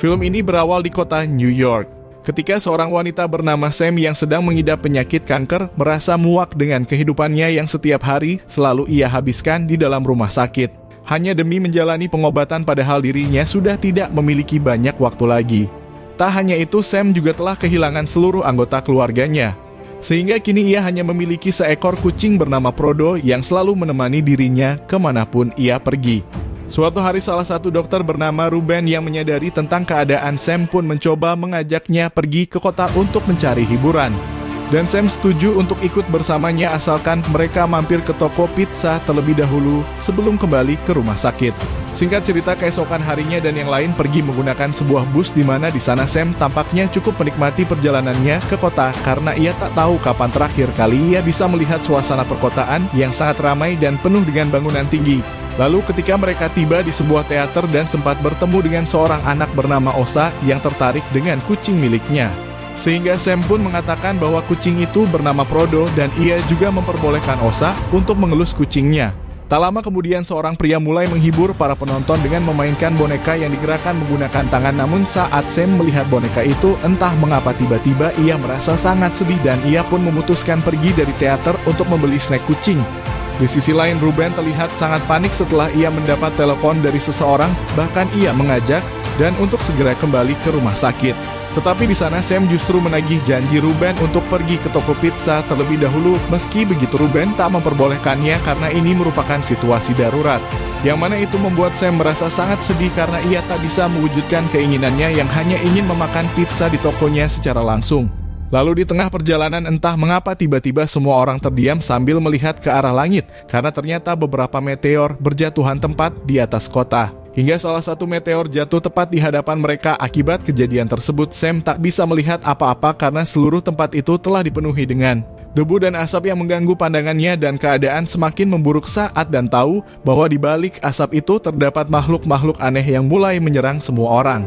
Film ini berawal di kota New York, ketika seorang wanita bernama Sam yang sedang mengidap penyakit kanker merasa muak dengan kehidupannya yang setiap hari selalu ia habiskan di dalam rumah sakit, hanya demi menjalani pengobatan padahal dirinya sudah tidak memiliki banyak waktu lagi. Tak hanya itu, Sam juga telah kehilangan seluruh anggota keluarganya, sehingga kini ia hanya memiliki seekor kucing bernama Frodo yang selalu menemani dirinya kemanapun ia pergi. Suatu hari salah satu dokter bernama Ruben yang menyadari tentang keadaan Sam pun mencoba mengajaknya pergi ke kota untuk mencari hiburan. Dan Sam setuju untuk ikut bersamanya asalkan mereka mampir ke toko pizza terlebih dahulu sebelum kembali ke rumah sakit. Singkat cerita, keesokan harinya dan yang lain pergi menggunakan sebuah bus di mana di sana Sam tampaknya cukup menikmati perjalanannya ke kota karena ia tak tahu kapan terakhir kali ia bisa melihat suasana perkotaan yang sangat ramai dan penuh dengan bangunan tinggi. Lalu ketika mereka tiba di sebuah teater dan sempat bertemu dengan seorang anak bernama Osa yang tertarik dengan kucing miliknya. Sehingga Sam pun mengatakan bahwa kucing itu bernama Frodo dan ia juga memperbolehkan Osa untuk mengelus kucingnya. Tak lama kemudian seorang pria mulai menghibur para penonton dengan memainkan boneka yang digerakkan menggunakan tangan. Namun saat Sam melihat boneka itu, entah mengapa tiba-tiba ia merasa sangat sedih dan ia pun memutuskan pergi dari teater untuk membeli snack kucing. Di sisi lain, Ruben terlihat sangat panik setelah ia mendapat telepon dari seseorang, bahkan ia mengajak dan untuk segera kembali ke rumah sakit. Tetapi di sana Sam justru menagih janji Ruben untuk pergi ke toko pizza terlebih dahulu. Meski begitu, Ruben tak memperbolehkannya karena ini merupakan situasi darurat. Yang mana itu membuat Sam merasa sangat sedih karena ia tak bisa mewujudkan keinginannya yang hanya ingin memakan pizza di tokonya secara langsung. Lalu di tengah perjalanan entah mengapa tiba-tiba semua orang terdiam sambil melihat ke arah langit karena ternyata beberapa meteor berjatuhan tempat di atas kota. Hingga salah satu meteor jatuh tepat di hadapan mereka. Akibat kejadian tersebut, Sam tak bisa melihat apa-apa karena seluruh tempat itu telah dipenuhi dengan debu dan asap yang mengganggu pandangannya dan keadaan semakin memburuk saat dan tahu bahwa di balik asap itu terdapat makhluk-makhluk aneh yang mulai menyerang semua orang.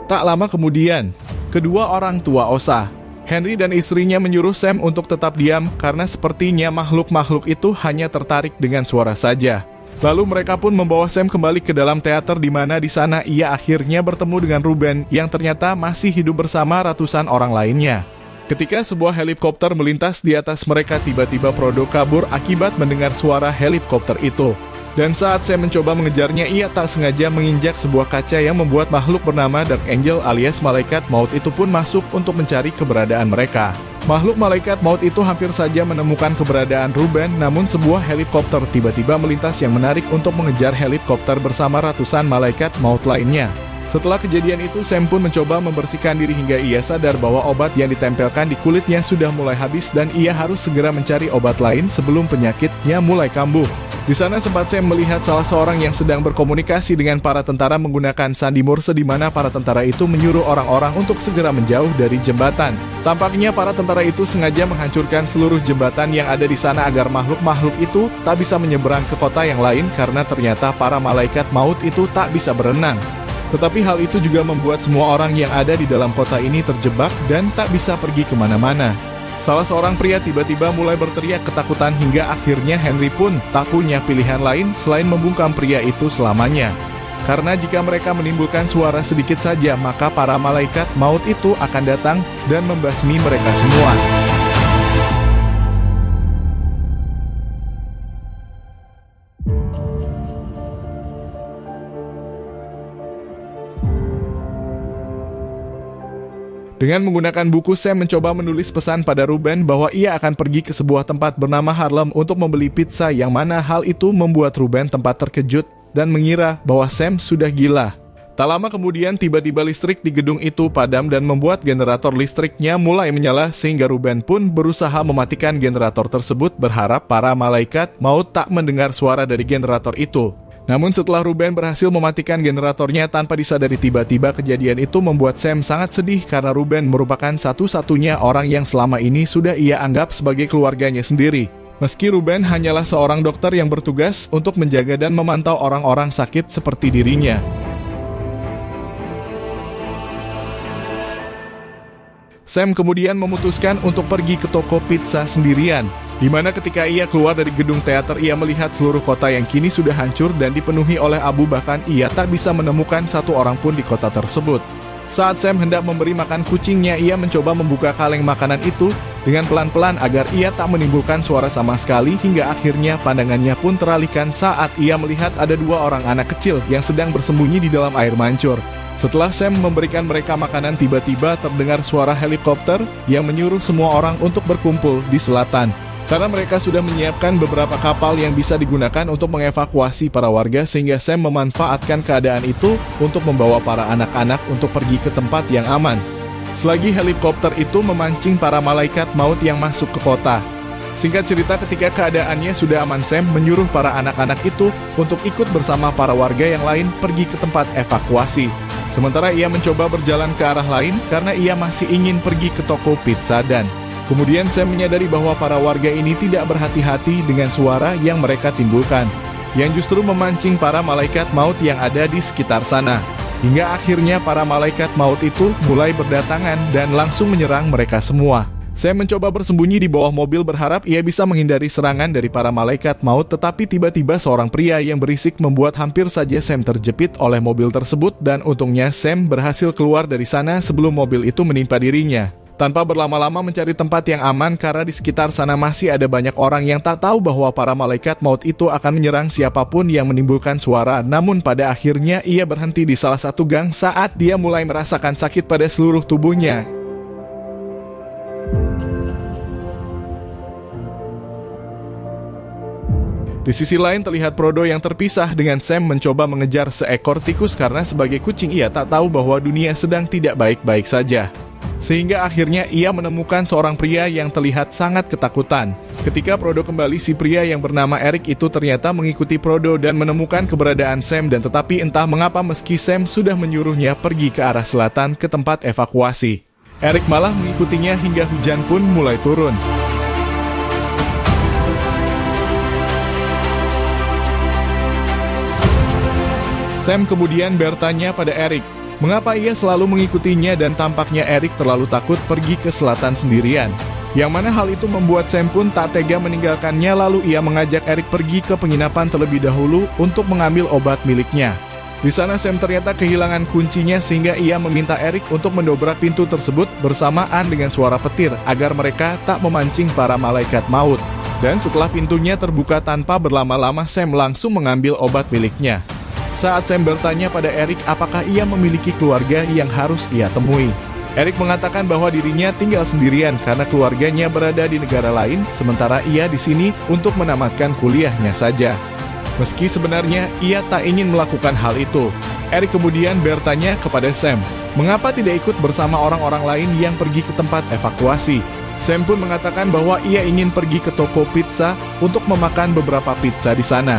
Tak lama kemudian, kedua orang tua Osa, Henry dan istrinya menyuruh Sam untuk tetap diam karena sepertinya makhluk-makhluk itu hanya tertarik dengan suara saja. Lalu mereka pun membawa Sam kembali ke dalam teater di mana di sana ia akhirnya bertemu dengan Ruben yang ternyata masih hidup bersama ratusan orang lainnya. Ketika sebuah helikopter melintas di atas mereka, tiba-tiba Frodo kabur akibat mendengar suara helikopter itu. Dan saat saya mencoba mengejarnya, ia tak sengaja menginjak sebuah kaca yang membuat makhluk bernama Dark Angel alias Malaikat Maut itu pun masuk untuk mencari keberadaan mereka. Makhluk Malaikat Maut itu hampir saja menemukan keberadaan Ruben, namun sebuah helikopter tiba-tiba melintas yang menarik untuk mengejar helikopter bersama ratusan Malaikat Maut lainnya. Setelah kejadian itu, Sam pun mencoba membersihkan diri hingga ia sadar bahwa obat yang ditempelkan di kulitnya sudah mulai habis dan ia harus segera mencari obat lain sebelum penyakitnya mulai kambuh. Di sana sempat Sam melihat salah seorang yang sedang berkomunikasi dengan para tentara menggunakan sandi Morse di mana para tentara itu menyuruh orang-orang untuk segera menjauh dari jembatan. Tampaknya para tentara itu sengaja menghancurkan seluruh jembatan yang ada di sana agar makhluk-makhluk itu tak bisa menyeberang ke kota yang lain karena ternyata para malaikat maut itu tak bisa berenang. Tetapi hal itu juga membuat semua orang yang ada di dalam kota ini terjebak dan tak bisa pergi kemana-mana. Salah seorang pria tiba-tiba mulai berteriak ketakutan hingga akhirnya Henry pun tak punya pilihan lain selain membungkam pria itu selamanya. Karena jika mereka menimbulkan suara sedikit saja, maka para malaikat maut itu akan datang dan membasmi mereka semua. Dengan menggunakan buku, Sam mencoba menulis pesan pada Ruben bahwa ia akan pergi ke sebuah tempat bernama Harlem untuk membeli pizza, yang mana hal itu membuat Ruben tempat terkejut dan mengira bahwa Sam sudah gila. Tak lama kemudian tiba-tiba listrik di gedung itu padam dan membuat generator listriknya mulai menyala sehingga Ruben pun berusaha mematikan generator tersebut berharap para malaikat maut tak mendengar suara dari generator itu. Namun setelah Ruben berhasil mematikan generatornya tanpa disadari, tiba-tiba kejadian itu membuat Sam sangat sedih karena Ruben merupakan satu-satunya orang yang selama ini sudah ia anggap sebagai keluarganya sendiri. Meski Ruben hanyalah seorang dokter yang bertugas untuk menjaga dan memantau orang-orang sakit seperti dirinya. Sam kemudian memutuskan untuk pergi ke toko pizza sendirian, di mana ketika ia keluar dari gedung teater ia melihat seluruh kota yang kini sudah hancur dan dipenuhi oleh abu, bahkan ia tak bisa menemukan satu orang pun di kota tersebut. Saat Sam hendak memberi makan kucingnya, ia mencoba membuka kaleng makanan itu dengan pelan-pelan agar ia tak menimbulkan suara sama sekali, hingga akhirnya pandangannya pun teralihkan saat ia melihat ada dua orang anak kecil yang sedang bersembunyi di dalam air mancur. Setelah Sam memberikan mereka makanan, tiba-tiba terdengar suara helikopter yang menyuruh semua orang untuk berkumpul di selatan. Karena mereka sudah menyiapkan beberapa kapal yang bisa digunakan untuk mengevakuasi para warga, sehingga Sam memanfaatkan keadaan itu untuk membawa para anak-anak untuk pergi ke tempat yang aman. Selagi helikopter itu memancing para malaikat maut yang masuk ke kota. Singkat cerita, ketika keadaannya sudah aman, Sam menyuruh para anak-anak itu untuk ikut bersama para warga yang lain pergi ke tempat evakuasi. Sementara ia mencoba berjalan ke arah lain karena ia masih ingin pergi ke toko pizza dan kemudian Sam menyadari bahwa para warga ini tidak berhati-hati dengan suara yang mereka timbulkan, yang justru memancing para malaikat maut yang ada di sekitar sana. Hingga akhirnya para malaikat maut itu mulai berdatangan dan langsung menyerang mereka semua. Sam mencoba bersembunyi di bawah mobil berharap ia bisa menghindari serangan dari para malaikat maut, tetapi tiba-tiba seorang pria yang berisik membuat hampir saja Sam terjepit oleh mobil tersebut, dan untungnya Sam berhasil keluar dari sana sebelum mobil itu menimpa dirinya. Tanpa berlama-lama mencari tempat yang aman karena di sekitar sana masih ada banyak orang yang tak tahu bahwa para malaikat maut itu akan menyerang siapapun yang menimbulkan suara. Namun pada akhirnya ia berhenti di salah satu gang saat dia mulai merasakan sakit pada seluruh tubuhnya. Di sisi lain terlihat Frodo yang terpisah dengan Sam mencoba mengejar seekor tikus karena sebagai kucing ia tak tahu bahwa dunia sedang tidak baik-baik saja. Sehingga akhirnya ia menemukan seorang pria yang terlihat sangat ketakutan. Ketika Frodo kembali, si pria yang bernama Eric itu ternyata mengikuti Frodo dan menemukan keberadaan Sam, dan tetapi entah mengapa meski Sam sudah menyuruhnya pergi ke arah selatan ke tempat evakuasi, Eric malah mengikutinya hingga hujan pun mulai turun. Sam kemudian bertanya pada Eric mengapa ia selalu mengikutinya, dan tampaknya Eric terlalu takut pergi ke selatan sendirian. Yang mana hal itu membuat Sam pun tak tega meninggalkannya, lalu ia mengajak Eric pergi ke penginapan terlebih dahulu untuk mengambil obat miliknya. Di sana Sam ternyata kehilangan kuncinya, sehingga ia meminta Eric untuk mendobrak pintu tersebut bersamaan dengan suara petir agar mereka tak memancing para malaikat maut. Dan setelah pintunya terbuka tanpa berlama-lama, Sam langsung mengambil obat miliknya. Saat Sam bertanya pada Eric apakah ia memiliki keluarga yang harus ia temui, Eric mengatakan bahwa dirinya tinggal sendirian karena keluarganya berada di negara lain, sementara ia di sini untuk menamatkan kuliahnya saja. Meski sebenarnya ia tak ingin melakukan hal itu, Eric kemudian bertanya kepada Sam, mengapa tidak ikut bersama orang-orang lain yang pergi ke tempat evakuasi. Sam pun mengatakan bahwa ia ingin pergi ke toko pizza untuk memakan beberapa pizza di sana.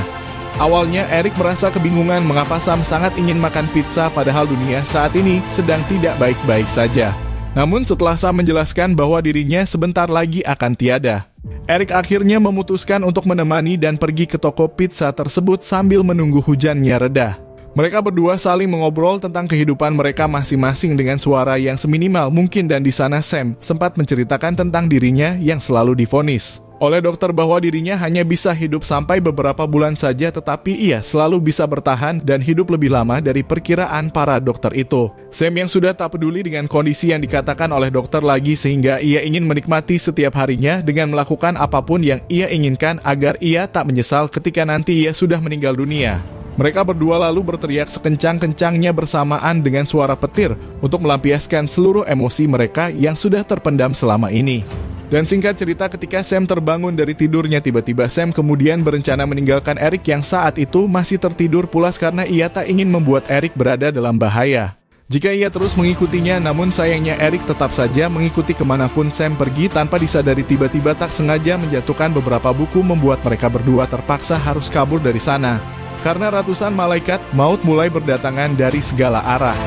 Awalnya Eric merasa kebingungan mengapa Sam sangat ingin makan pizza padahal dunia saat ini sedang tidak baik-baik saja. Namun setelah Sam menjelaskan bahwa dirinya sebentar lagi akan tiada, Eric akhirnya memutuskan untuk menemani dan pergi ke toko pizza tersebut sambil menunggu hujannya reda. Mereka berdua saling mengobrol tentang kehidupan mereka masing-masing dengan suara yang seminimal mungkin, dan di sana Sam sempat menceritakan tentang dirinya yang selalu divonis oleh dokter bahwa dirinya hanya bisa hidup sampai beberapa bulan saja, tetapi ia selalu bisa bertahan dan hidup lebih lama dari perkiraan para dokter itu. Sam yang sudah tak peduli dengan kondisi yang dikatakan oleh dokter lagi, sehingga ia ingin menikmati setiap harinya dengan melakukan apapun yang ia inginkan agar ia tak menyesal ketika nanti ia sudah meninggal dunia. Mereka berdua lalu berteriak sekencang-kencangnya bersamaan dengan suara petir untuk melampiaskan seluruh emosi mereka yang sudah terpendam selama ini. Dan singkat cerita, ketika Sam terbangun dari tidurnya, tiba-tiba Sam kemudian berencana meninggalkan Eric yang saat itu masih tertidur pulas karena ia tak ingin membuat Eric berada dalam bahaya jika ia terus mengikutinya. Namun sayangnya Eric tetap saja mengikuti kemanapun Sam pergi tanpa disadari. Tiba-tiba tak sengaja menjatuhkan beberapa buku membuat mereka berdua terpaksa harus kabur dari sana karena ratusan malaikat maut mulai berdatangan dari segala arah.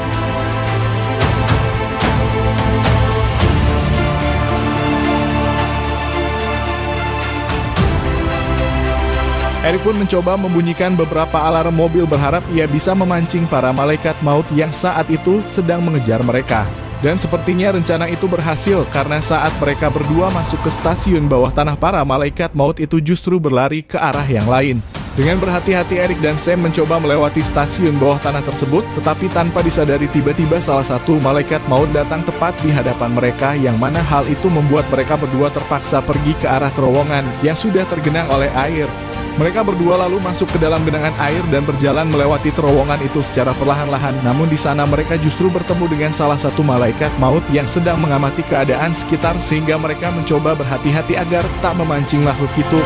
Eric pun mencoba membunyikan beberapa alarm mobil berharap ia bisa memancing para malaikat maut yang saat itu sedang mengejar mereka. Dan sepertinya rencana itu berhasil karena saat mereka berdua masuk ke stasiun bawah tanah, para malaikat maut itu justru berlari ke arah yang lain. Dengan berhati-hati, Eric dan Sam mencoba melewati stasiun bawah tanah tersebut, tetapi tanpa disadari tiba-tiba salah satu malaikat maut datang tepat di hadapan mereka, yang mana hal itu membuat mereka berdua terpaksa pergi ke arah terowongan yang sudah tergenang oleh air. Mereka berdua lalu masuk ke dalam genangan air dan berjalan melewati terowongan itu secara perlahan-lahan. Namun di sana mereka justru bertemu dengan salah satu malaikat maut yang sedang mengamati keadaan sekitar, sehingga mereka mencoba berhati-hati agar tak memancing makhluk itu.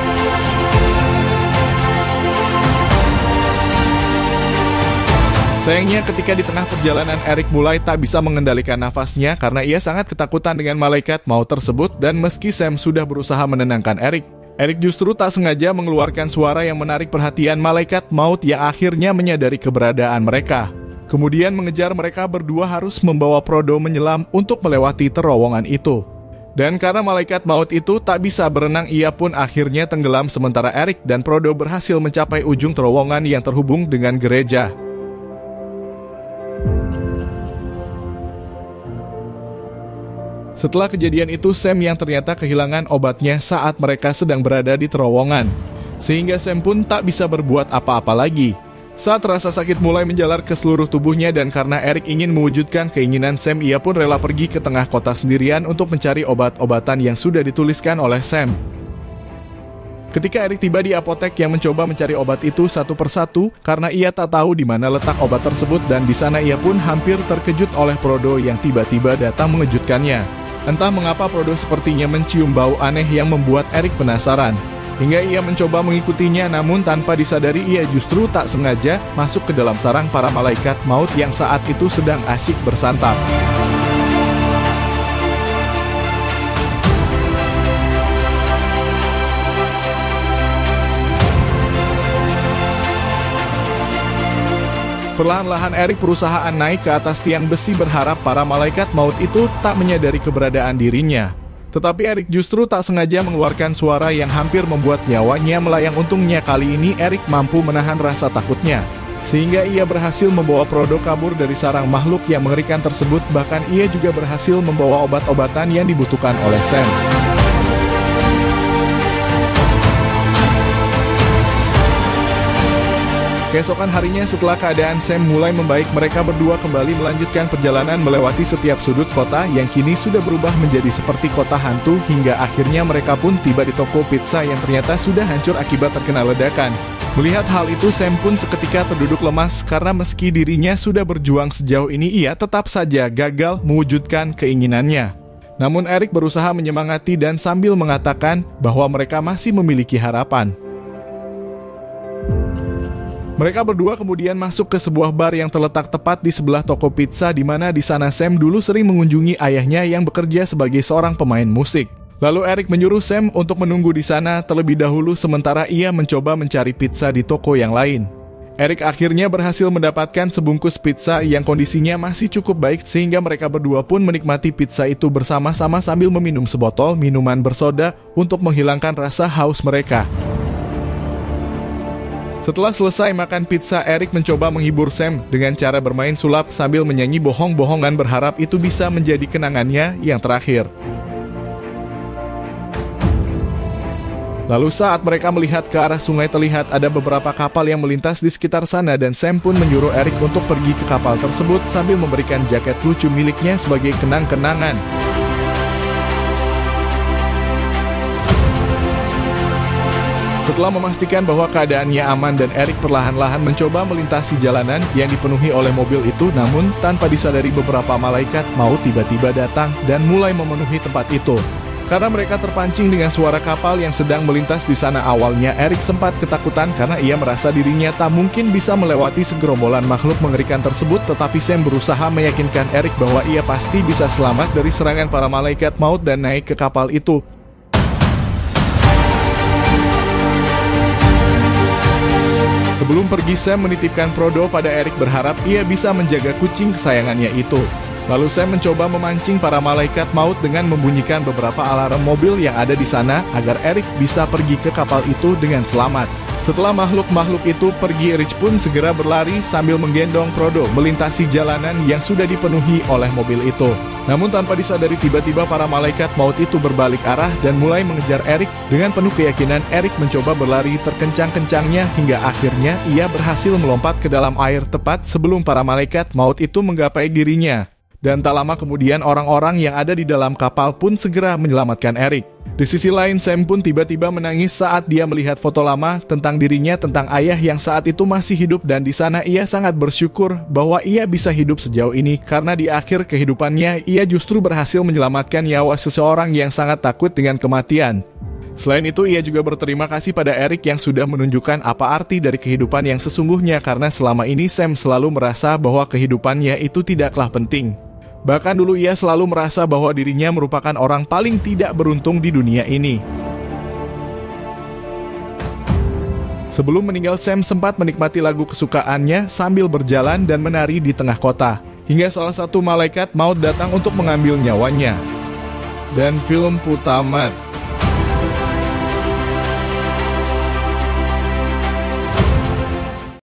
Sayangnya ketika di tengah perjalanan, Eric mulai tak bisa mengendalikan nafasnya karena ia sangat ketakutan dengan malaikat maut tersebut, dan meski Sam sudah berusaha menenangkan Eric justru tak sengaja mengeluarkan suara yang menarik perhatian malaikat maut yang akhirnya menyadari keberadaan mereka. Kemudian mengejar mereka berdua harus membawa Frodo menyelam untuk melewati terowongan itu. Dan karena malaikat maut itu tak bisa berenang, ia pun akhirnya tenggelam, sementara Eric dan Frodo berhasil mencapai ujung terowongan yang terhubung dengan gereja. Setelah kejadian itu, Sam yang ternyata kehilangan obatnya saat mereka sedang berada di terowongan, sehingga Sam pun tak bisa berbuat apa-apa lagi. Saat rasa sakit mulai menjalar ke seluruh tubuhnya dan karena Eric ingin mewujudkan keinginan Sam, ia pun rela pergi ke tengah kota sendirian untuk mencari obat-obatan yang sudah dituliskan oleh Sam. Ketika Eric tiba di apotek yang mencoba mencari obat itu satu persatu karena ia tak tahu di mana letak obat tersebut, dan di sana ia pun hampir terkejut oleh Frodo yang tiba-tiba datang mengejutkannya. Entah mengapa Frodo sepertinya mencium bau aneh yang membuat Eric penasaran. Hingga ia mencoba mengikutinya, namun tanpa disadari ia justru tak sengaja masuk ke dalam sarang para malaikat maut yang saat itu sedang asyik bersantap. Perlahan-lahan Eric berusaha naik ke atas tiang besi berharap para malaikat maut itu tak menyadari keberadaan dirinya. Tetapi Eric justru tak sengaja mengeluarkan suara yang hampir membuat nyawanya melayang. Untungnya kali ini Eric mampu menahan rasa takutnya, sehingga ia berhasil membawa Frodo kabur dari sarang makhluk yang mengerikan tersebut. Bahkan ia juga berhasil membawa obat-obatan yang dibutuhkan oleh Sam. Keesokan harinya, setelah keadaan Sam mulai membaik, mereka berdua kembali melanjutkan perjalanan melewati setiap sudut kota yang kini sudah berubah menjadi seperti kota hantu, hingga akhirnya mereka pun tiba di toko pizza yang ternyata sudah hancur akibat terkena ledakan. Melihat hal itu, Sam pun seketika terduduk lemas karena meski dirinya sudah berjuang sejauh ini, ia tetap saja gagal mewujudkan keinginannya. Namun Eric berusaha menyemangati dan sambil mengatakan bahwa mereka masih memiliki harapan. Mereka berdua kemudian masuk ke sebuah bar yang terletak tepat di sebelah toko pizza, di mana di sana Sam dulu sering mengunjungi ayahnya yang bekerja sebagai seorang pemain musik. Lalu Eric menyuruh Sam untuk menunggu di sana terlebih dahulu sementara ia mencoba mencari pizza di toko yang lain. Eric akhirnya berhasil mendapatkan sebungkus pizza yang kondisinya masih cukup baik, sehingga mereka berdua pun menikmati pizza itu bersama-sama sambil meminum sebotol minuman bersoda untuk menghilangkan rasa haus mereka. Setelah selesai makan pizza, Eric mencoba menghibur Sam dengan cara bermain sulap sambil menyanyi bohong-bohongan berharap itu bisa menjadi kenangannya yang terakhir. Lalu saat mereka melihat ke arah sungai, terlihat ada beberapa kapal yang melintas di sekitar sana dan Sam pun menyuruh Eric untuk pergi ke kapal tersebut sambil memberikan jaket lucu miliknya sebagai kenang-kenangan. Setelah memastikan bahwa keadaannya aman dan Eric perlahan-lahan mencoba melintasi jalanan yang dipenuhi oleh mobil itu, namun tanpa disadari beberapa malaikat maut tiba-tiba datang dan mulai memenuhi tempat itu. Karena mereka terpancing dengan suara kapal yang sedang melintas di sana. Awalnya Eric sempat ketakutan karena ia merasa dirinya tak mungkin bisa melewati segerombolan makhluk mengerikan tersebut, tetapi Sam berusaha meyakinkan Eric bahwa ia pasti bisa selamat dari serangan para malaikat maut dan naik ke kapal itu. Sebelum pergi, Sam menitipkan Frodo pada Eric berharap ia bisa menjaga kucing kesayangannya itu. Lalu Sam mencoba memancing para malaikat maut dengan membunyikan beberapa alarm mobil yang ada di sana agar Eric bisa pergi ke kapal itu dengan selamat. Setelah makhluk-makhluk itu pergi, Rich pun segera berlari sambil menggendong Frodo melintasi jalanan yang sudah dipenuhi oleh mobil itu. Namun tanpa disadari tiba-tiba para malaikat maut itu berbalik arah dan mulai mengejar Eric. Dengan penuh keyakinan, Eric mencoba berlari terkencang-kencangnya hingga akhirnya ia berhasil melompat ke dalam air tepat sebelum para malaikat maut itu menggapai dirinya. Dan tak lama kemudian orang-orang yang ada di dalam kapal pun segera menyelamatkan Eric. Di sisi lain, Sam pun tiba-tiba menangis saat dia melihat foto lama tentang dirinya, tentang ayah yang saat itu masih hidup, dan di sana ia sangat bersyukur bahwa ia bisa hidup sejauh ini karena di akhir kehidupannya ia justru berhasil menyelamatkan nyawa seseorang yang sangat takut dengan kematian. Selain itu, ia juga berterima kasih pada Eric yang sudah menunjukkan apa arti dari kehidupan yang sesungguhnya, karena selama ini Sam selalu merasa bahwa kehidupannya itu tidaklah penting. Bahkan dulu ia selalu merasa bahwa dirinya merupakan orang paling tidak beruntung di dunia ini. Sebelum meninggal, Sam sempat menikmati lagu kesukaannya sambil berjalan dan menari di tengah kota, hingga salah satu malaikat maut datang untuk mengambil nyawanya. Dan film pun tamat.